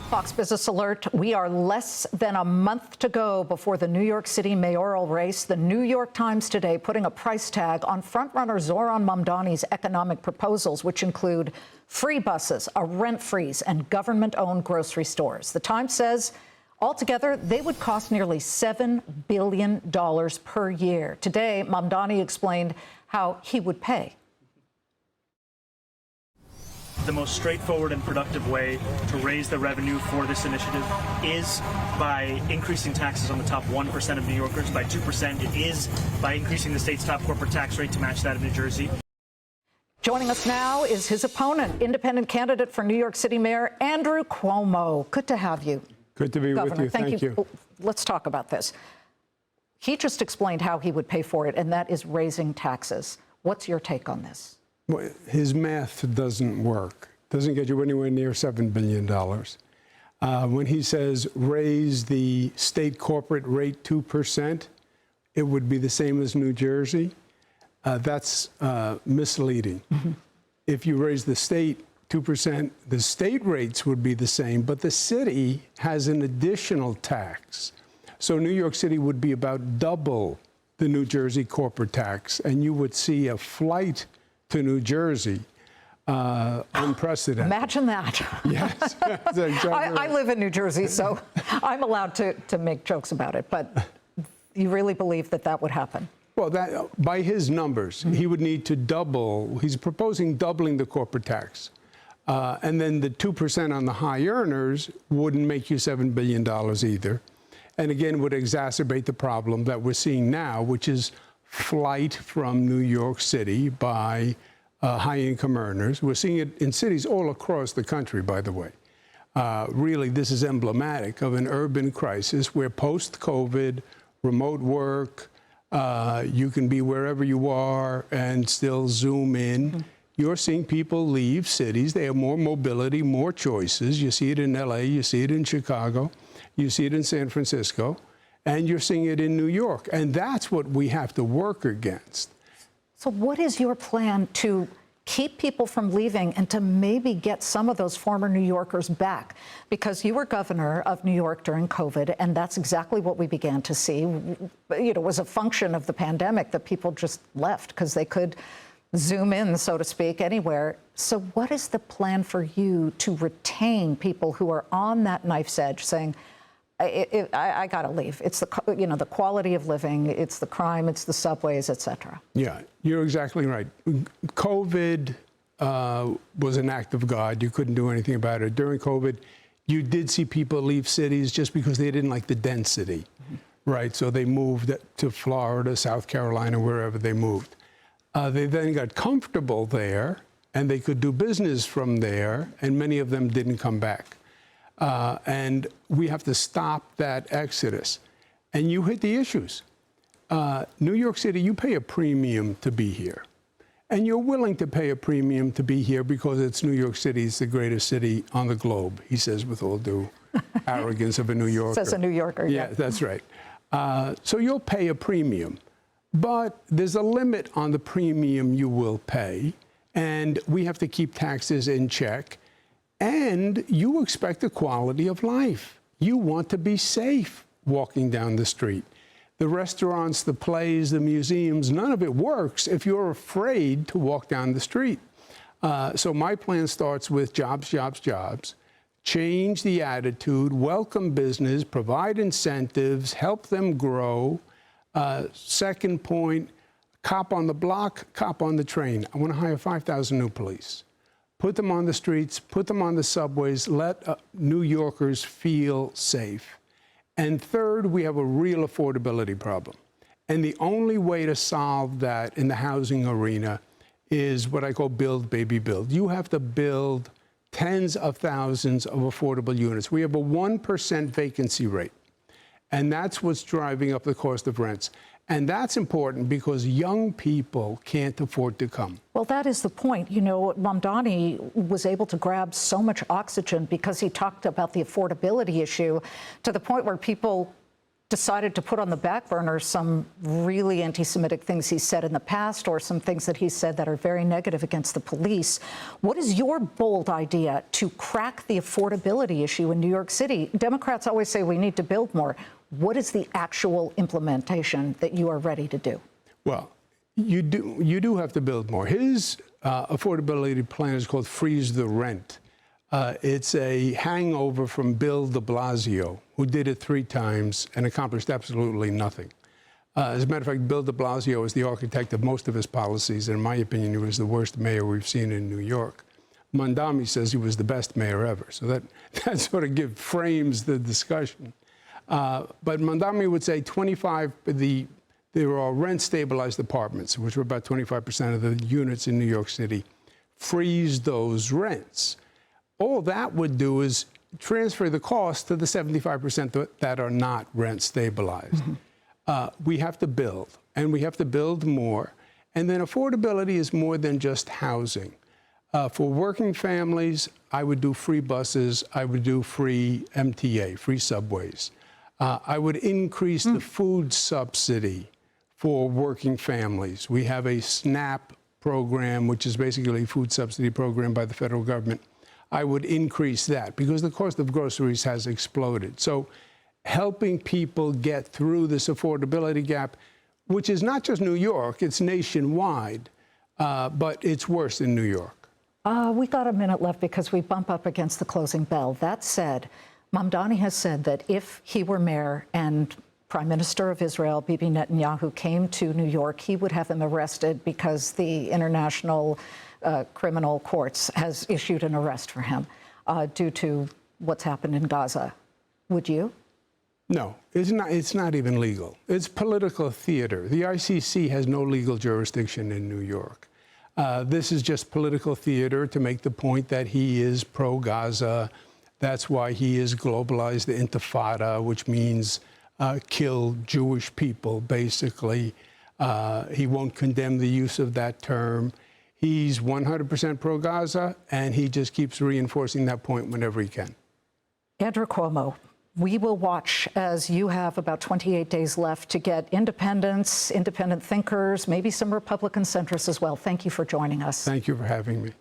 Fox Business Alert. We are less than a month to go before the New York City mayoral race. The New York Times today putting a price tag on frontrunner Zohran Mamdani's economic proposals, which include free buses, a rent freeze, and government-owned grocery stores. The Times says altogether they would cost nearly $7 billion per year. Today, Mamdani explained how he would pay. The most straightforward and productive way to raise the revenue for this initiative is by increasing taxes on the top 1% of New Yorkers by 2%. It is by increasing the state's top corporate tax rate to match that of New Jersey. Joining us now is his opponent, independent candidate for New York City Mayor Andrew Cuomo. Good to have you. Good to be Governor, with you. Thank you. Let's talk about this. He just explained how he would pay for it, and that is raising taxes. What's your take on this? Well, his math doesn't work. Doesn't get you anywhere near $7 billion. When he says raise the state corporate rate 2%, it would be the same as New Jersey. That's misleading. Mm-hmm. If you raise the state 2%, the state rates would be the same, but the city has an additional tax. So New York City would be about double the New Jersey corporate tax, and you would see a flight to New Jersey, unprecedented. Imagine that. Yes. Exactly I live in New Jersey, so I'm allowed to make jokes about it, but you really believe that that would happen? Well, that, by his numbers, he would need to double. He's proposing doubling the corporate tax. And then the 2% on the high earners wouldn't make you $7 billion either. And again, would exacerbate the problem that we're seeing now, which is flight from New York City by high-income earners. We're seeing it in cities all across the country, by the way. Really, this is emblematic of an urban crisis where post-COVID, remote work, you can be wherever you are and still Zoom in. Mm-hmm. You're seeing people leave cities. They have more mobility, more choices. You see it in LA, you see it in Chicago, you see it in San Francisco, and you're seeing it in New York. And that's what we have to work against. So what is your plan to keep people from leaving and to maybe get some of those former New Yorkers back? Because you were governor of New York during COVID, and that's exactly what we began to see. You know, was a function of the pandemic that people just left because they could Zoom in, so to speak, anywhere. So what is the plan for you to retain people who are on that knife's edge saying, I got to leave? It's the, you know, the quality of living, it's the crime, it's the subways, et cetera. Yeah, you're exactly right. COVID was an act of God. You couldn't do anything about it. During COVID, you did see people leave cities just because they didn't like the density, right? So they moved to Florida, South Carolina, wherever they moved. They then got comfortable there, and they could do business from there, and many of them didn't come back. And we have to stop that exodus. And you hit the issues. New York City, you pay a premium to be here. And you're willing to pay a premium to be here because it's New York City, it's the greatest city on the globe, he says with all due arrogance of a New Yorker. Says a New Yorker, yeah. That's right. So you'll pay a premium. But there's a limit on the premium you will pay. And we have to keep taxes in check. And you expect a quality of life. You want to be safe walking down the street. The restaurants, the plays, the museums, none of it works if you're afraid to walk down the street. So my plan starts with jobs, jobs, jobs. Change the attitude, welcome business, provide incentives, help them grow. Second point, cop on the block, cop on the train. I want to hire 5,000 new police. Put them on the streets, put them on the subways, let New Yorkers feel safe. And third, we have a real affordability problem. And the only way to solve that in the housing arena is what I call build, baby, build. You have to build tens of thousands of affordable units. We have a 1% vacancy rate. And that's what's driving up the cost of rents. And that's important because young people can't afford to come. Well, that is the point. You know, Mamdani was able to grab so much oxygen because he talked about the affordability issue to the point where people decided to put on the back burner some really anti-Semitic things he said in the past, or some things that he said that are very negative against the police. What is your bold idea to crack the affordability issue in New York City? Democrats always say we need to build more. What is the actual implementation that you are ready to do? Well, you do have to build more. His affordability plan is called Freeze the Rent. It's a hangover from Bill de Blasio, who did it 3 times and accomplished absolutely nothing. As a matter of fact, Bill de Blasio is the architect of most of his policies, and in my opinion, he was the worst mayor we've seen in New York. Mamdani says he was the best mayor ever, so that sort of frames the discussion. But Mamdani would say there are rent-stabilized apartments, which are about 25% of the units in New York City. Freeze those rents. All that would do is transfer the cost to the 75% that are not rent stabilized. We have to build, and we have to build more. And then affordability is more than just housing. For working families, I would do free buses. I would do free MTA, free subways. I would increase the food subsidy for working families. We have a SNAP program, which is basically a food subsidy program by the federal government. I would increase that because the cost of groceries has exploded. So helping people get through this affordability gap, which is not just New York, it's nationwide, but it's worse in New York. We got a minute left because we bump up against the closing bell. That said, Mamdani has said that if he were mayor and Prime Minister of Israel, Bibi Netanyahu, came to New York, he would have him arrested because the International Criminal Courts has issued an arrest for him due to what's happened in Gaza. Would you? No, it's not even legal. It's political theater. The ICC has no legal jurisdiction in New York. This is just political theater to make the point that he is pro-Gaza. That's why he has globalized the Intifada, which means kill Jewish people, basically. He won't condemn the use of that term. He's 100% pro-Gaza, and he just keeps reinforcing that point whenever he can. Andrew Cuomo, we will watch as you have about 28 days left to get independents, independent thinkers, maybe some Republican centrists as well. Thank you for joining us. Thank you for having me.